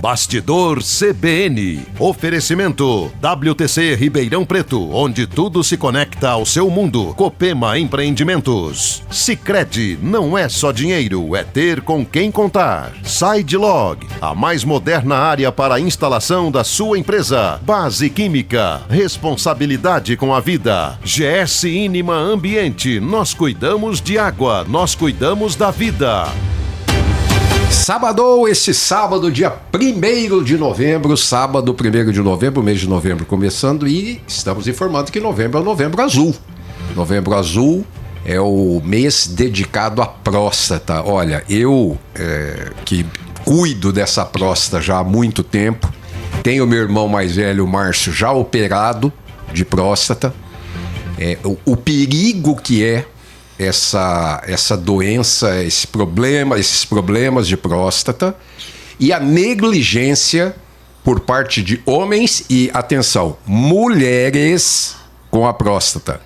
Bastidor CBN. Oferecimento WTC Ribeirão Preto, onde tudo se conecta ao seu mundo. Copema Empreendimentos. Sicredi, não é só dinheiro, é ter com quem contar. SideLog, a mais moderna área para a instalação da sua empresa. Base Química, responsabilidade com a vida. GS Inima Ambiente, nós cuidamos de água, nós cuidamos da vida. Sábado, esse sábado, dia 1º de novembro, sábado 1º de novembro, mês de novembro começando, e estamos informando que novembro é o Novembro Azul. Novembro Azul é o mês dedicado à próstata. Olha, eu que cuido dessa próstata já há muito tempo, tenho meu irmão mais velho, o Márcio, já operado de próstata. O perigo que é essa doença, esses problemas de próstata e a negligência por parte de homens e, atenção, mulheres com a próstata.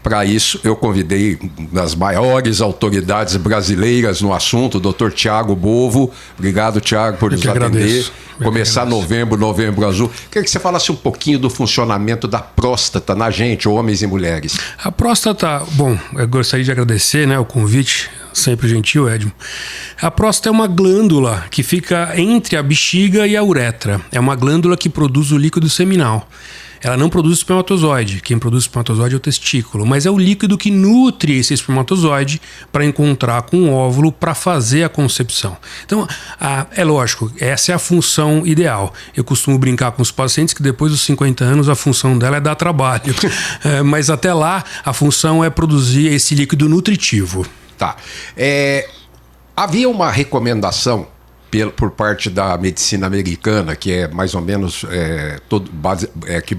Para isso, eu convidei das maiores autoridades brasileiras no assunto, o Dr. Tiago Bovo. Obrigado, Tiago, por nos atender. Começar novembro Azul. Queria que você falasse um pouquinho do funcionamento da próstata na gente, homens e mulheres. A próstata, bom, eu gostaria de agradecer, o convite, sempre gentil, Edmo. A próstata é uma glândula que fica entre a bexiga e a uretra. É uma glândula que produz o líquido seminal. Ela não produz espermatozoide. Quem produz espermatozoide é o testículo, mas é o líquido que nutre esse espermatozoide para encontrar com o óvulo para fazer a concepção. Então, é lógico, essa é a função ideal. Eu costumo brincar com os pacientes que depois dos 50 anos a função dela é dar trabalho. Mas até lá, a função é produzir esse líquido nutritivo. Tá. Havia uma recomendação por parte da medicina americana, que é mais ou menos que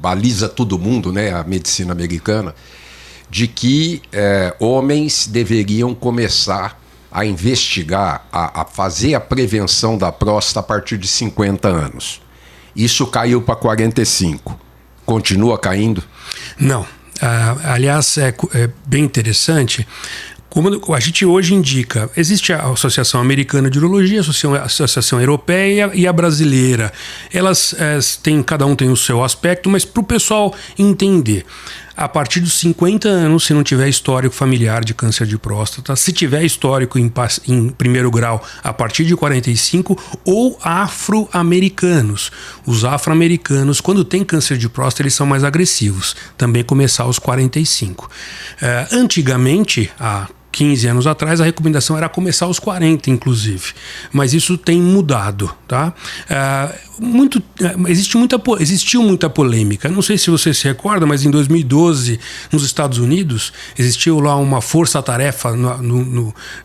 baliza todo mundo, né, a medicina americana, de que homens deveriam começar a investigar, a fazer a prevenção da próstata a partir de 50 anos. Isso caiu para 45. Continua caindo? Não. Aliás, é bem interessante. Como a gente hoje indica, existe a Associação Americana de Urologia, a Associação Europeia e a brasileira. Elas cada um tem o seu aspecto, mas para o pessoal entender, a partir dos 50 anos, se não tiver histórico familiar de câncer de próstata, se tiver histórico em primeiro grau a partir de 45, ou afro-americanos. Os afro-americanos, quando tem câncer de próstata, eles são mais agressivos. Também começar aos 45. Antigamente, há 15 anos atrás, a recomendação era começar aos 40, inclusive. Mas isso tem mudado, tá? Existiu muita polêmica. Não sei se você se recorda, mas em 2012, nos Estados Unidos, existiu lá uma força-tarefa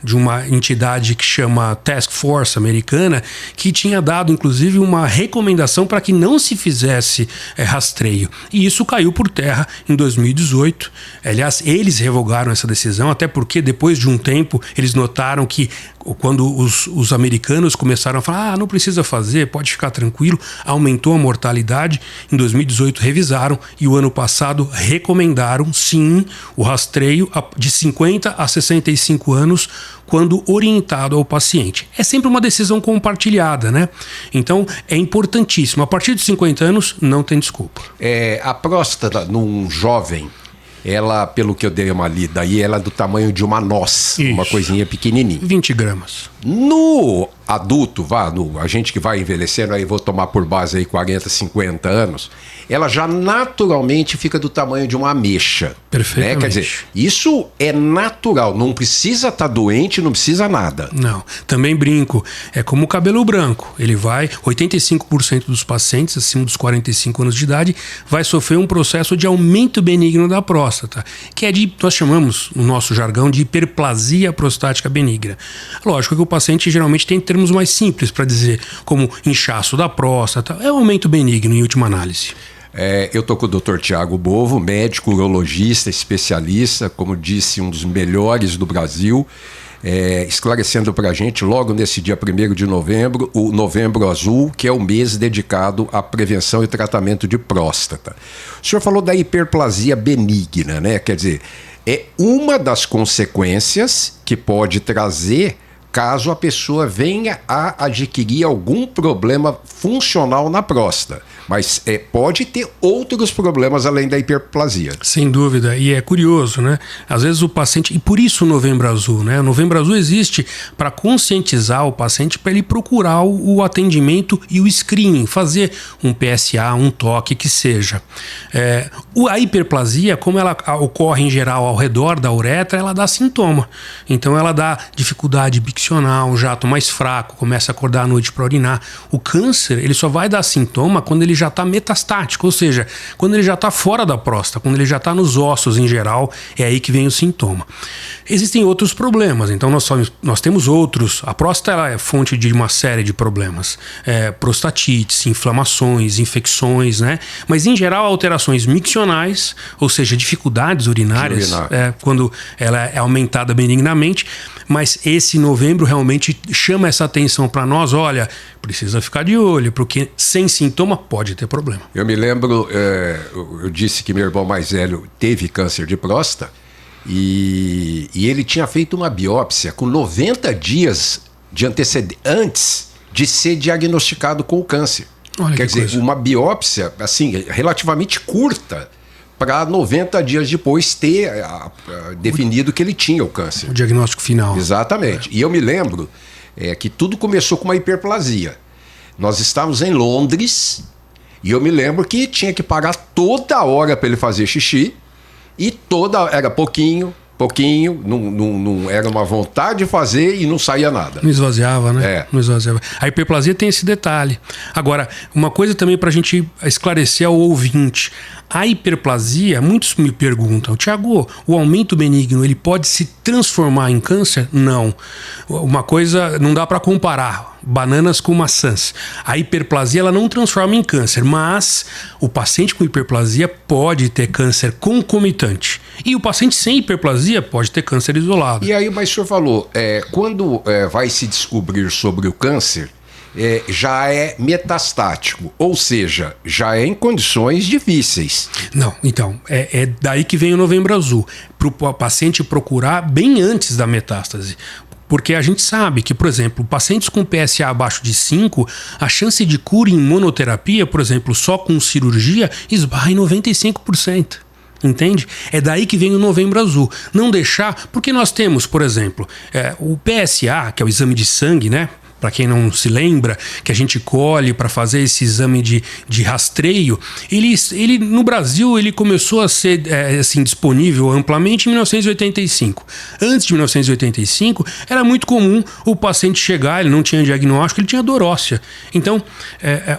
de uma entidade que chama Task Force americana, que tinha dado, inclusive, uma recomendação para que não se fizesse rastreio. E isso caiu por terra em 2018. Aliás, eles revogaram essa decisão, até porque depois de um tempo, eles notaram que quando os americanos começaram a falar, não precisa fazer, pode ficar tranquilo, aumentou a mortalidade. Em 2018 revisaram e o ano passado recomendaram sim o rastreio de 50 a 65 anos quando orientado ao paciente. É sempre uma decisão compartilhada, né? Então é importantíssimo. A partir de 50 anos não tem desculpa. A próstata num jovem, ela, pelo que eu dei uma lida aí, ela é do tamanho de uma noz, isso, uma coisinha pequenininha. 20 gramas. No adulto, a gente que vai envelhecendo, aí vou tomar por base aí 40, 50 anos, ela já naturalmente fica do tamanho de uma ameixa. Perfeitamente. Né? Quer dizer, isso é natural, não precisa estar doente, não precisa nada. Não, também brinco, é como o cabelo branco, 85% dos pacientes acima dos 45 anos de idade vai sofrer um processo de aumento benigno da próstata, que é nós chamamos, no nosso jargão, de hiperplasia prostática benigna. Lógico que o paciente geralmente tem termos mais simples para dizer, como inchaço da próstata, é um aumento benigno em última análise. Eu estou com o Dr. Tiago Bovo, médico, urologista, especialista, como disse, um dos melhores do Brasil, esclarecendo para a gente, logo nesse dia 1º de novembro, o Novembro Azul, que é o mês dedicado à prevenção e tratamento de próstata. O senhor falou da hiperplasia benigna, né? Quer dizer, é uma das consequências que pode trazer caso a pessoa venha a adquirir algum problema funcional na próstata. Mas pode ter outros problemas além da hiperplasia. Sem dúvida, e é curioso, né? Às vezes o paciente, e por isso o Novembro Azul, né? O Novembro Azul existe para conscientizar o paciente para ele procurar o atendimento e o screening, fazer um PSA, um toque, que seja. A hiperplasia, como ela ocorre em geral ao redor da uretra, ela dá sintoma. Então ela dá dificuldade biccional, jato mais fraco, começa a acordar à noite para urinar. O câncer, ele só vai dar sintoma quando ele já está metastático, ou seja, quando ele já está fora da próstata, quando ele já está nos ossos em geral, é aí que vem o sintoma. Existem outros problemas, então nós temos outros. A próstata ela é fonte de uma série de problemas, prostatites, inflamações, infecções, né? Mas em geral alterações miccionais, ou seja, dificuldades urinárias, quando ela é aumentada benignamente. Mas esse novembro realmente chama essa atenção para nós. Olha, precisa ficar de olho, porque sem sintoma pode ter problema. Eu me lembro, eu disse que meu irmão mais velho teve câncer de próstata e ele tinha feito uma biópsia com 90 dias de antecedência antes de ser diagnosticado com o câncer. Olha, quer dizer, uma biópsia assim, relativamente curta, para 90 dias depois ter definido que ele tinha o câncer. O diagnóstico final. Exatamente. E eu me lembro que tudo começou com uma hiperplasia. Nós estávamos em Londres e eu me lembro que tinha que pagar toda hora para ele fazer xixi e era pouquinho, não era uma vontade de fazer e não saía nada. Não esvaziava, né? Não esvaziava. A hiperplasia tem esse detalhe. Agora, uma coisa também para a gente esclarecer ao ouvinte. A hiperplasia, muitos me perguntam, Tiago, o aumento benigno, ele pode se transformar em câncer? Não. Uma coisa, não dá para comparar bananas com maçãs. A hiperplasia, ela não transforma em câncer, mas o paciente com hiperplasia pode ter câncer concomitante. E o paciente sem hiperplasia pode ter câncer isolado. E aí, mas o senhor falou, quando vai se descobrir sobre o câncer, já é metastático, ou seja, já é em condições difíceis. Não, então, é daí que vem o Novembro Azul, para o paciente procurar bem antes da metástase. Porque a gente sabe que, por exemplo, pacientes com PSA abaixo de 5, a chance de cura em monoterapia, por exemplo, só com cirurgia, esbarra em 95%. Entende? É daí que vem o Novembro Azul. Não deixar, porque nós temos, por exemplo, o PSA, que é o exame de sangue, né? Para quem não se lembra, que a gente colhe para fazer esse exame de rastreio, ele no Brasil ele começou a ser assim, disponível amplamente em 1985. Antes de 1985, era muito comum o paciente chegar, ele não tinha diagnóstico, ele tinha dor óssea. Então,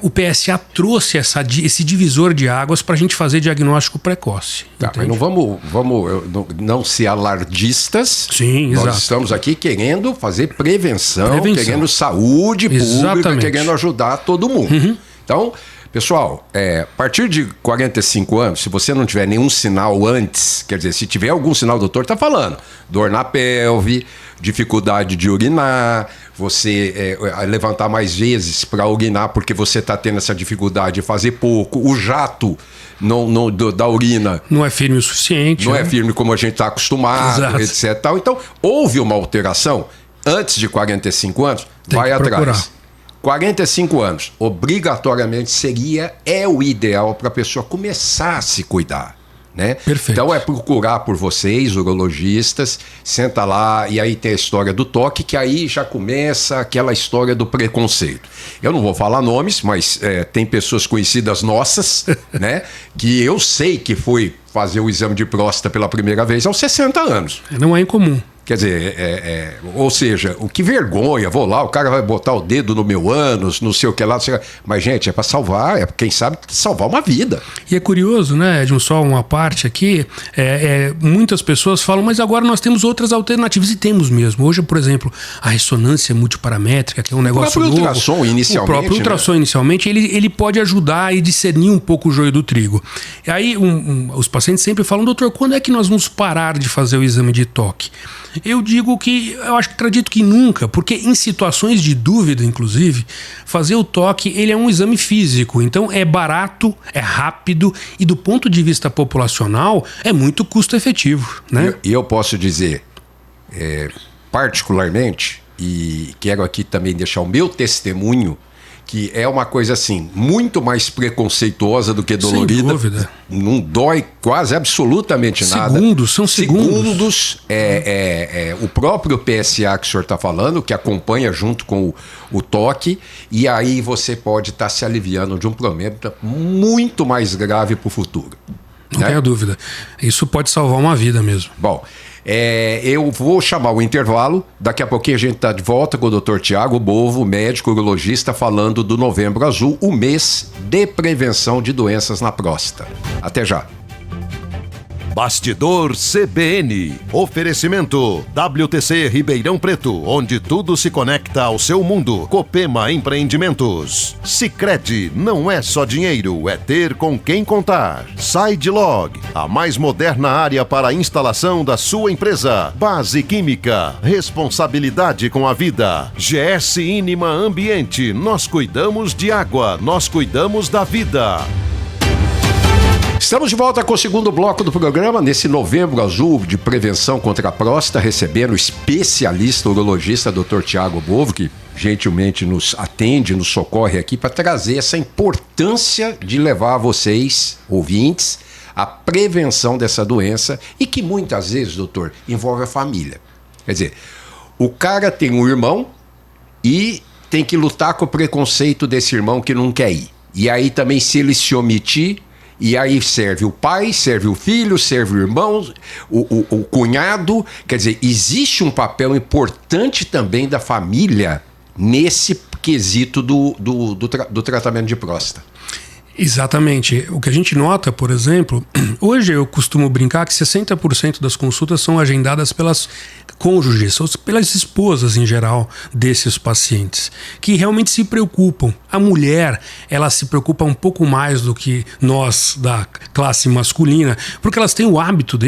o PSA trouxe esse divisor de águas para a gente fazer diagnóstico precoce. Tá, mas não vamos não ser alardistas. Sim, nós exato. Estamos aqui querendo fazer prevenção. Querendo saúde pública, querendo ajudar todo mundo. Uhum. Então, pessoal, a partir de 45 anos, se você não tiver nenhum sinal antes, quer dizer, se tiver algum sinal, o doutor está falando, dor na pelve, dificuldade de urinar, você levantar mais vezes para urinar porque você está tendo essa dificuldade de fazer pouco, o jato da urina não é firme o suficiente. Não é firme como a gente está acostumado, etc. Então, houve uma alteração antes de 45 anos, vai atrás. 45 anos, obrigatoriamente é o ideal para a pessoa começar a se cuidar. Né? Perfeito. Então procurar por vocês, urologistas, senta lá e aí tem a história do toque, que aí já começa aquela história do preconceito. Eu não vou falar nomes, mas tem pessoas conhecidas nossas, né? Que eu sei que foi fazer o exame de próstata pela primeira vez aos 60 anos. Não é incomum. Quer dizer, ou seja, que vergonha, vou lá, o cara vai botar o dedo no meu ânus, não sei o que lá, mas gente, é para salvar, quem sabe salvar uma vida. E é curioso, né, Edson, só uma parte aqui, muitas pessoas falam, mas agora nós temos outras alternativas, e temos mesmo. Hoje, por exemplo, a ressonância multiparamétrica, que é um negócio novo. O próprio ultrassom inicialmente, ele pode ajudar e discernir um pouco o joio do trigo. E aí os pacientes sempre falam, doutor, quando é que nós vamos parar de fazer o exame de toque? Eu digo que, acredito que nunca, porque em situações de dúvida, inclusive, fazer o toque, ele é um exame físico, então é barato, é rápido e do ponto de vista populacional é muito custo efetivo, né? E eu posso dizer, particularmente, e quero aqui também deixar o meu testemunho, que é uma coisa assim, muito mais preconceituosa do que dolorida. Sem dúvida. Não dói quase absolutamente nada. São segundos. O próprio PSA que o senhor está falando, que acompanha junto com o toque, e aí você pode estar se aliviando de um problema muito mais grave para o futuro. Não tenha dúvida. Isso pode salvar uma vida mesmo. Bom, eu vou chamar o intervalo. Daqui a pouquinho a gente está de volta com o Dr. Tiago Bovo, médico urologista, falando do Novembro Azul, o mês de prevenção de doenças na próstata. Até já. Bastidor CBN. Oferecimento WTC Ribeirão Preto, onde tudo se conecta ao seu mundo. Copema Empreendimentos. Sicredi, não é só dinheiro, é ter com quem contar. SideLog, a mais moderna área para a instalação da sua empresa. Base Química, responsabilidade com a vida. GS Inima Ambiente, nós cuidamos de água, nós cuidamos da vida. Estamos de volta com o segundo bloco do programa, nesse Novembro Azul de prevenção contra a próstata, recebendo o especialista urologista Dr. Tiago Bovo, que gentilmente nos atende, nos socorre aqui para trazer essa importância de levar a vocês, ouvintes, a prevenção dessa doença e que muitas vezes, doutor, envolve a família. Quer dizer, o cara tem um irmão e tem que lutar com o preconceito desse irmão que não quer ir. E aí também, se ele se omitir, e aí serve o pai, serve o filho, serve o irmão, o cunhado. Quer dizer, existe um papel importante também da família nesse quesito do tratamento de próstata. Exatamente. O que a gente nota, por exemplo, hoje eu costumo brincar que 60% das consultas são agendadas pelas cônjuges, ou pelas esposas em geral desses pacientes, que realmente se preocupam. A mulher, ela se preocupa um pouco mais do que nós da classe masculina, porque elas têm o hábito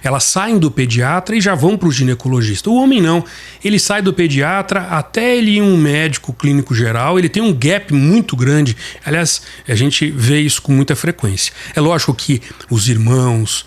elas saem do pediatra e já vão para o ginecologista. O homem não. Ele sai do pediatra até ele ir um médico clínico geral, ele tem um gap muito grande. Aliás, a gente vê isso com muita frequência. É lógico que os irmãos,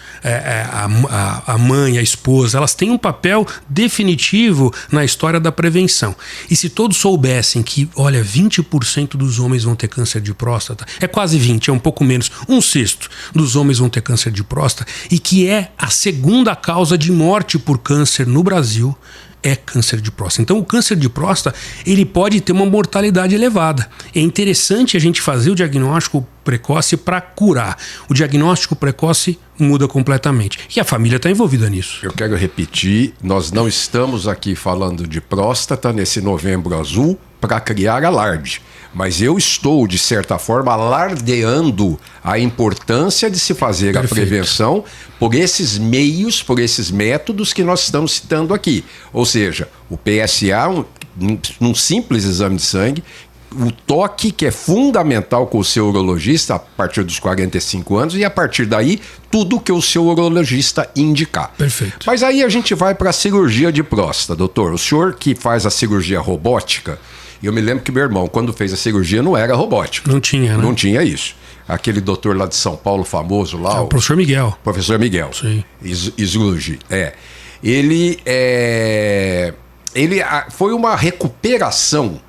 a mãe, a esposa, elas têm um papel definitivo na história da prevenção. E se todos soubessem que, olha, 20% dos homens vão ter câncer de próstata, é quase 20%, é um pouco menos, 1/6 dos homens vão ter câncer de próstata, e que é a segunda causa de morte por câncer no Brasil, é câncer de próstata. Então o câncer de próstata, ele pode ter uma mortalidade elevada. É interessante a gente fazer o diagnóstico precoce para curar. O diagnóstico precoce muda completamente. E a família está envolvida nisso. Eu quero repetir, nós não estamos aqui falando de próstata nesse Novembro Azul para criar alarde. Mas eu estou, de certa forma, alardeando a importância de se fazer a prevenção por esses meios, por esses métodos que nós estamos citando aqui. Ou seja, o PSA, num simples exame de sangue, o toque, que é fundamental com o seu urologista a partir dos 45 anos, e a partir daí, tudo que o seu urologista indicar. Perfeito. Mas aí a gente vai para a cirurgia de próstata, doutor. O senhor que faz a cirurgia robótica, eu me lembro que meu irmão, quando fez a cirurgia, não era robótica. Não tinha, né? Não tinha isso. Aquele doutor lá de São Paulo, famoso lá... o professor Miguel. Professor Miguel. Sim. Islugi. Ele foi uma recuperação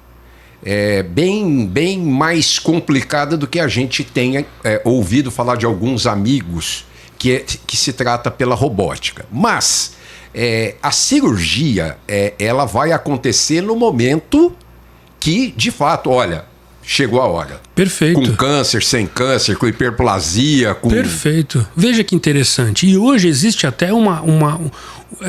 bem mais complicada do que a gente tenha ouvido falar de alguns amigos que se trata pela robótica. Mas a cirurgia, ela vai acontecer no momento que, de fato, olha, chegou a hora. Perfeito. Com câncer, sem câncer, com hiperplasia, com... Perfeito. Veja que interessante. E hoje existe até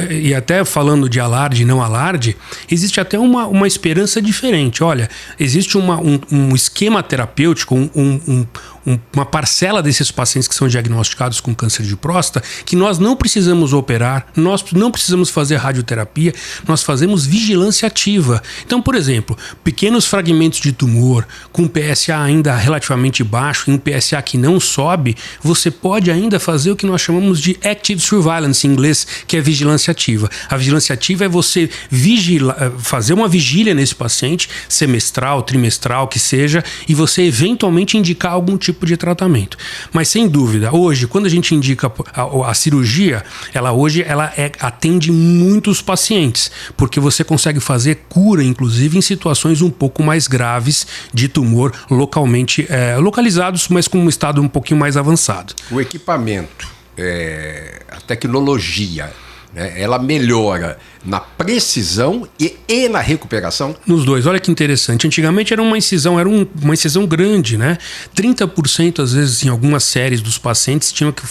e até falando de alarde e não alarde, existe até uma esperança diferente. Olha, existe um esquema terapêutico, uma parcela desses pacientes que são diagnosticados com câncer de próstata, que nós não precisamos operar, nós não precisamos fazer radioterapia, nós fazemos vigilância ativa. Então, por exemplo, pequenos fragmentos de tumor com PSA ainda relativamente baixo e um PSA que não sobe, você pode ainda fazer o que nós chamamos de active surveillance em inglês, que é vigilância vigilância ativa. A vigilância ativa é você fazer uma vigília nesse paciente, semestral, trimestral, que seja, e você eventualmente indicar algum tipo de tratamento. Mas sem dúvida, hoje, quando a gente indica a cirurgia, ela atende muitos pacientes, porque você consegue fazer cura, inclusive, em situações um pouco mais graves de tumor localizados, mas com um estado um pouquinho mais avançado. O equipamento, a tecnologia, né, ela melhora na precisão e na recuperação? Nos dois. Olha que interessante. Antigamente era uma incisão grande, né? 30% às vezes em algumas séries dos pacientes tinham que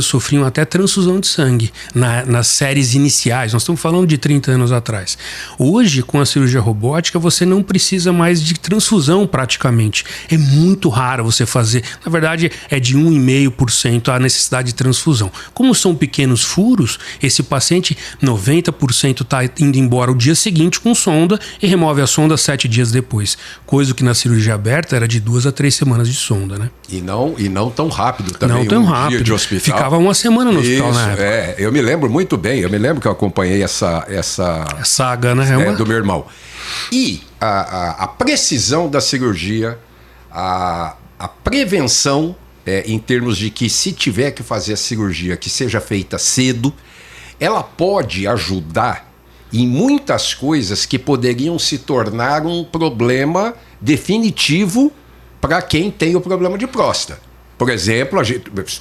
sofriam até transfusão de sangue nas séries iniciais. Nós estamos falando de 30 anos atrás. Hoje, com a cirurgia robótica, você não precisa mais de transfusão praticamente. É muito raro você fazer. Na verdade, é de 1,5% a necessidade de transfusão. Como são pequenos furos, esse paciente, 90% está indo embora o dia seguinte com sonda e remove a sonda 7 dias depois. Coisa que na cirurgia aberta era de 2 a 3 semanas de sonda, né? E não tão rápido também. Não tão rápido. Dia de hospital. Ficava uma semana no hospital na época. Eu me lembro muito bem. Eu me lembro que eu acompanhei essa saga, né? Do meu irmão. E a precisão da cirurgia, a prevenção, em termos de que se tiver que fazer a cirurgia, que seja feita cedo, ela pode ajudar em muitas coisas que poderiam se tornar um problema definitivo para quem tem o problema de próstata. Por exemplo,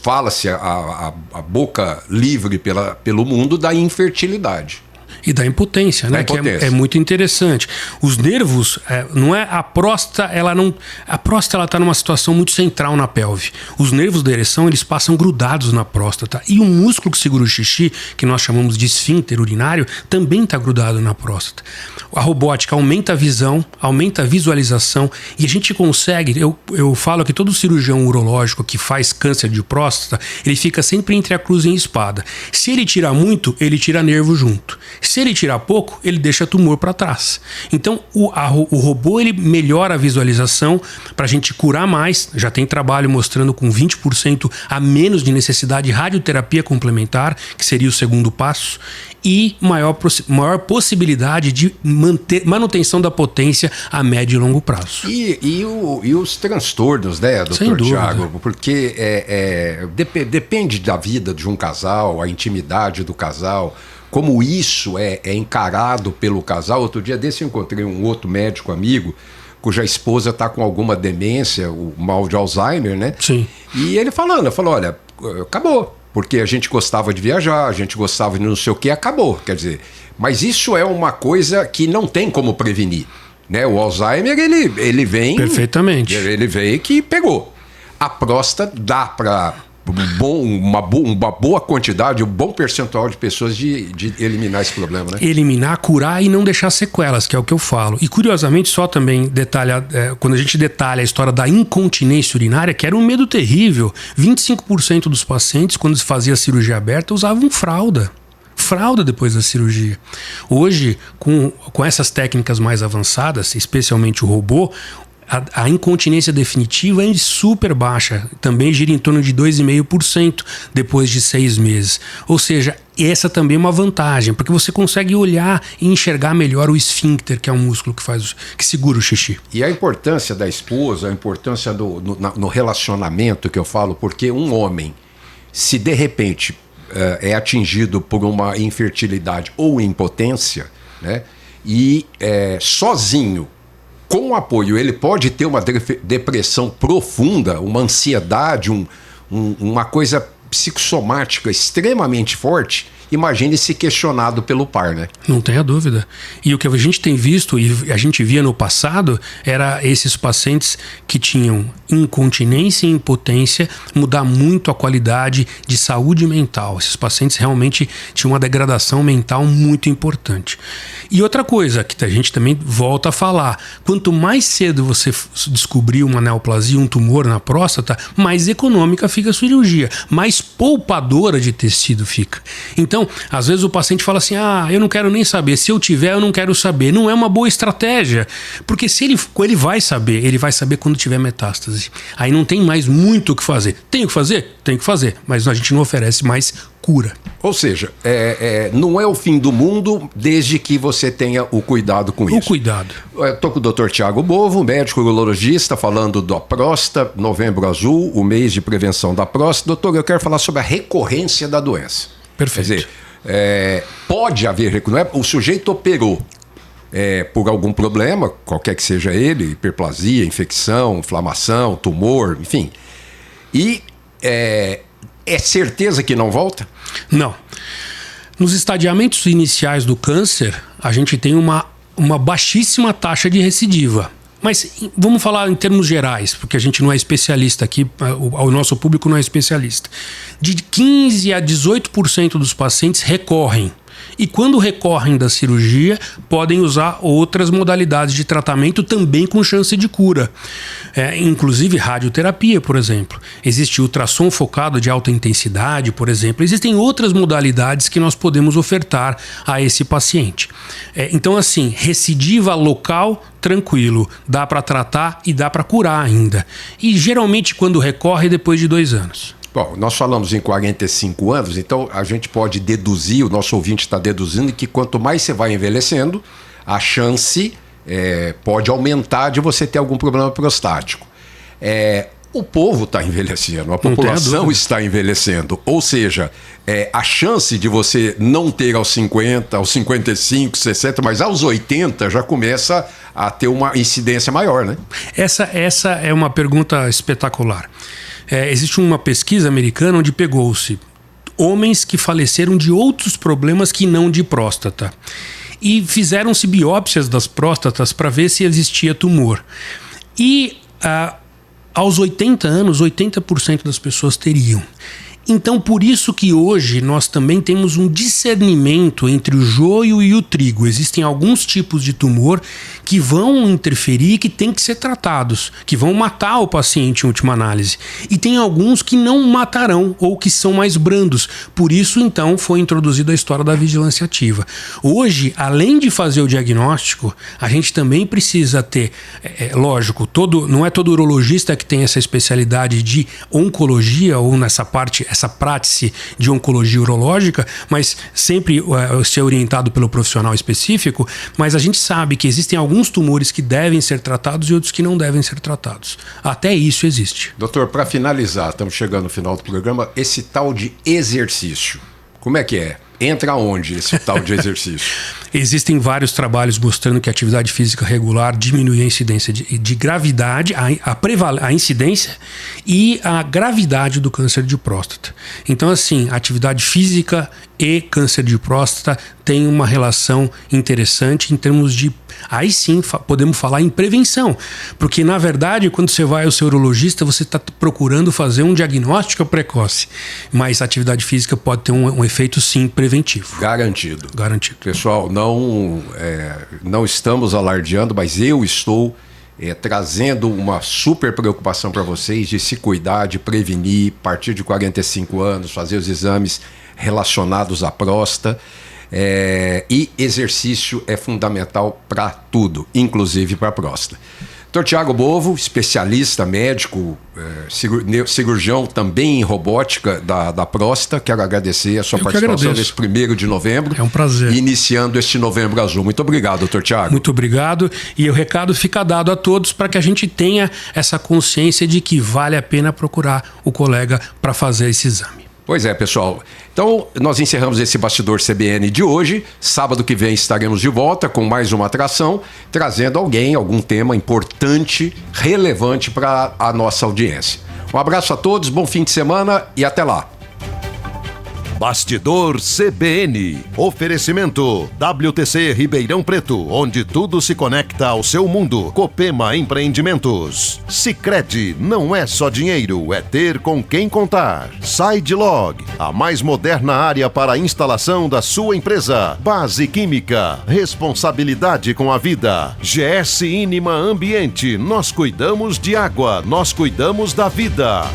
fala-se a boca livre pelo mundo da infertilidade. E da impotência, né? Que é muito interessante. Os nervos, não é a próstata, a próstata está numa situação muito central na pelve. Os nervos da ereção, eles passam grudados na próstata. E o músculo que segura o xixi, que nós chamamos de esfíncter urinário, também está grudado na próstata. A robótica aumenta a visão, aumenta a visualização e a gente consegue, eu falo que todo cirurgião urológico que faz câncer de próstata, ele fica sempre entre a cruz e a espada. Se ele tirar muito, ele tira nervo junto. Se ele tirar pouco, ele deixa tumor para trás. Então, o robô, ele melhora a visualização para a gente curar mais. Já tem trabalho mostrando com 20% a menos de necessidade de radioterapia complementar, que seria o segundo passo, e maior possibilidade de manutenção da potência a médio e longo prazo. E os transtornos, né, doutor Tiago? Porque depende da vida de um casal, a intimidade do casal, como isso é encarado pelo casal. Outro dia desse eu encontrei um outro médico amigo cuja esposa está com alguma demência, o mal de Alzheimer, né? Sim. E ele falou, olha, acabou, porque a gente gostava de viajar, a gente gostava de não sei o que, acabou. Quer dizer, mas isso é uma coisa que não tem como prevenir, né? O Alzheimer, ele vem... Perfeitamente. Ele veio que pegou. A próstata dá para... uma boa quantidade, um bom percentual de pessoas de eliminar esse problema, né? Eliminar, curar e não deixar sequelas, que é o que eu falo. E curiosamente, só também quando a gente detalha a história da incontinência urinária, que era um medo terrível, 25% dos pacientes, quando se fazia a cirurgia aberta, usavam fralda depois da cirurgia. Hoje, com essas técnicas mais avançadas, especialmente o robô, a incontinência definitiva é super baixa, também gira em torno de 2,5% depois de 6 meses. Ou seja, essa também é uma vantagem, porque você consegue olhar e enxergar melhor o esfíncter, que é um músculo que segura o xixi. E a importância da esposa, a importância no relacionamento que eu falo, porque um homem, se de repente é atingido por uma infertilidade ou impotência, né, e sozinho, com apoio, ele pode ter uma depressão profunda, uma ansiedade, uma coisa psicossomática extremamente forte. Imagine se questionado pelo par, né? Não tenha dúvida. E o que a gente tem visto e a gente via no passado era esses pacientes que tinham incontinência e impotência mudar muito a qualidade de saúde mental. Esses pacientes realmente tinham uma degradação mental muito importante. E outra coisa que a gente também volta a falar, quanto mais cedo você descobrir uma neoplasia, um tumor na próstata, mais econômica fica a cirurgia, mais poupadora de tecido fica. Então, Então, às vezes o paciente fala assim, eu não quero nem saber, se eu tiver eu não quero saber. Não é uma boa estratégia, porque se ele vai saber quando tiver metástase. Aí não tem mais muito o que fazer. Tem o que fazer? Tem que fazer, mas a gente não oferece mais cura. Ou seja, não é o fim do mundo desde que você tenha o cuidado com isso. O cuidado. Estou com o Dr. Tiago Bovo, médico urologista, falando da próstata, Novembro Azul, o mês de prevenção da próstata. Doutor, eu quero falar sobre a recorrência da doença. Perfeito. Quer dizer, pode haver, não é? O sujeito operou por algum problema, qualquer que seja ele, hiperplasia, infecção, inflamação, tumor, enfim. E é certeza que não volta? Não. Nos estadiamentos iniciais do câncer, a gente tem uma baixíssima taxa de recidiva. Mas vamos falar em termos gerais, porque a gente não é especialista aqui, o nosso público não é especialista. De 15% a 18% dos pacientes recorrem. E quando recorrem da cirurgia, podem usar outras modalidades de tratamento também com chance de cura. Inclusive radioterapia, por exemplo. Existe ultrassom focado de alta intensidade, por exemplo. Existem outras modalidades que nós podemos ofertar a esse paciente. Então, assim, recidiva local, tranquilo. Dá para tratar e dá para curar ainda. E geralmente quando recorre, depois de 2 anos. Bom, nós falamos em 45 anos, então a gente pode deduzir, o nosso ouvinte está deduzindo que quanto mais você vai envelhecendo, a chance pode aumentar de você ter algum problema prostático. O povo está envelhecendo, a população está envelhecendo, ou seja, a chance de você não ter aos 50, aos 55, 60, mas aos 80 já começa a ter uma incidência maior, né? Essa é uma pergunta espetacular. Existe uma pesquisa americana onde pegou-se homens que faleceram de outros problemas que não de próstata. E fizeram-se biópsias das próstatas para ver se existia tumor. E aos 80 anos, 80% das pessoas teriam. Então, por isso que hoje nós também temos um discernimento entre o joio e o trigo. Existem alguns tipos de tumor que vão interferir e que têm que ser tratados, que vão matar o paciente em última análise. E tem alguns que não matarão ou que são mais brandos. Por isso, então, foi introduzida a história da vigilância ativa. Hoje, além de fazer o diagnóstico, a gente também precisa ter, lógico, não é todo urologista que tem essa especialidade de oncologia ou nessa parte, essa prática de oncologia urológica, mas sempre ser orientado pelo profissional específico, mas a gente sabe que existem alguns tumores que devem ser tratados e outros que não devem ser tratados. Até isso existe. Doutor, para finalizar, estamos chegando no final do programa, esse tal de exercício, como é que é? Entra onde esse tal de exercício? Existem vários trabalhos mostrando que a atividade física regular diminui a incidência de gravidade, a incidência e a gravidade do câncer de próstata. Então, assim, atividade física e câncer de próstata tem uma relação interessante em termos de... Aí sim podemos falar em prevenção, porque na verdade quando você vai ao seu urologista você está procurando fazer um diagnóstico precoce, mas a atividade física pode ter um efeito sim preventivo. Garantido. Garantido. Pessoal, não estamos alardeando, mas eu estou trazendo uma super preocupação para vocês de se cuidar, de prevenir, a partir de 45 anos, fazer os exames relacionados à próstata. E exercício é fundamental para tudo, inclusive para a próstata. Dr. Tiago Bovo, especialista médico, cirurgião também em robótica da próstata. Quero agradecer a sua participação nesse 1º de novembro. É um prazer. Iniciando este Novembro Azul. Muito obrigado, Dr. Tiago. Muito obrigado. E o recado fica dado a todos para que a gente tenha essa consciência de que vale a pena procurar o colega para fazer esse exame. Pois é, pessoal. Então, nós encerramos esse Bastidor CBN de hoje. Sábado que vem estaremos de volta com mais uma atração, trazendo algum tema importante, relevante para a nossa audiência. Um abraço a todos, bom fim de semana e até lá. Bastidor CBN. Oferecimento WTC Ribeirão Preto, onde tudo se conecta ao seu mundo. Copema Empreendimentos. Sicredi, não é só dinheiro, é ter com quem contar. SideLog, a mais moderna área para a instalação da sua empresa. Base Química, responsabilidade com a vida. GS Inima Ambiente, nós cuidamos de água, nós cuidamos da vida.